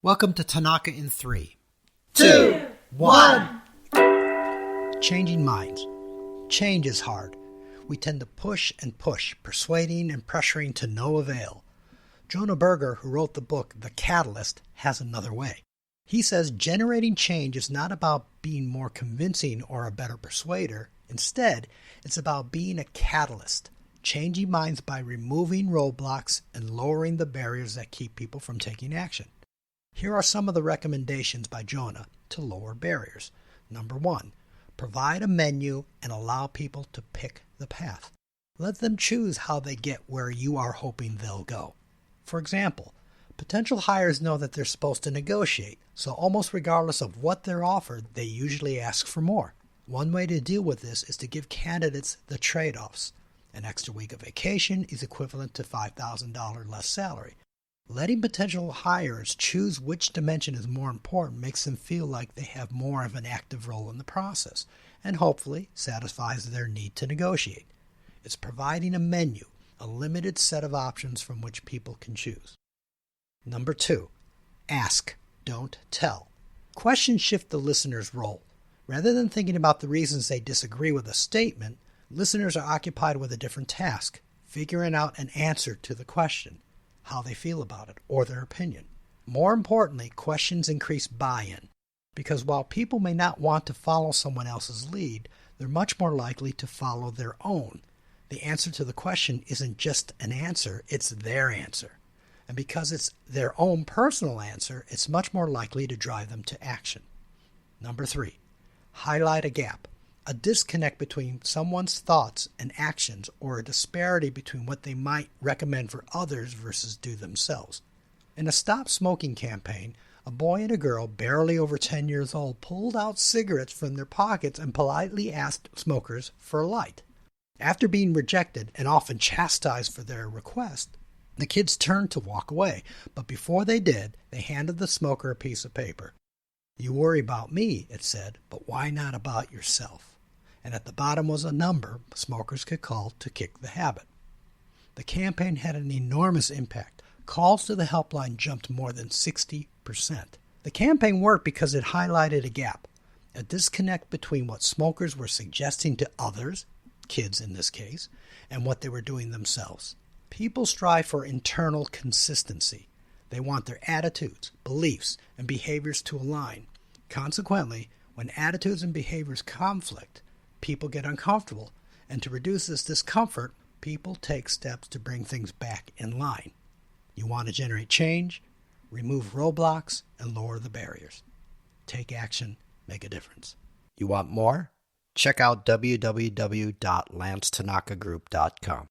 Welcome to Tanaka in 3, 2, 1. Changing minds. Change is hard. We tend to push and push, persuading and pressuring to no avail. Jonah Berger, who wrote the book The Catalyst, has another way. He says generating change is not about being more convincing or a better persuader. Instead, it's about being a catalyst, changing minds by removing roadblocks and lowering the barriers that keep people from taking action. Here are some of the recommendations by Jonah to lower barriers. Number 1, provide a menu and allow people to pick the path. Let them choose how they get where you are hoping they'll go. For example, potential hires know that they're supposed to negotiate, so almost regardless of what they're offered, they usually ask for more. One way to deal with this is to give candidates the trade-offs. An extra week of vacation is equivalent to $5,000 less salary. Letting potential hires choose which dimension is more important makes them feel like they have more of an active role in the process, and hopefully satisfies their need to negotiate. It's providing a menu, a limited set of options from which people can choose. Number 2, ask, don't tell. Questions shift the listener's role. Rather than thinking about the reasons they disagree with a statement, listeners are occupied with a different task, figuring out an answer to the question, how they feel about it, or their opinion. More importantly, questions increase buy-in, because while people may not want to follow someone else's lead, they're much more likely to follow their own. The answer to the question isn't just an answer, it's their answer. And because it's their own personal answer, it's much more likely to drive them to action. Number 3, highlight a gap. A disconnect between someone's thoughts and actions, or a disparity between what they might recommend for others versus do themselves. In a Stop Smoking campaign, a boy and a girl barely over 10 years old pulled out cigarettes from their pockets and politely asked smokers for a light. After being rejected and often chastised for their request, the kids turned to walk away, but before they did, they handed the smoker a piece of paper. "You worry about me," it said, "but why not about yourself?" And at the bottom was a number smokers could call to kick the habit. The campaign had an enormous impact. Calls to the helpline jumped more than 60%. The campaign worked because it highlighted a gap, a disconnect between what smokers were suggesting to others, kids in this case, and what they were doing themselves. People strive for internal consistency. They want their attitudes, beliefs, and behaviors to align. Consequently, when attitudes and behaviors conflict, people get uncomfortable, and to reduce this discomfort, people take steps to bring things back in line. You want to generate change? Remove roadblocks and lower the barriers. Take action, make a difference. You want more? Check out www.lancetanakagroup.com.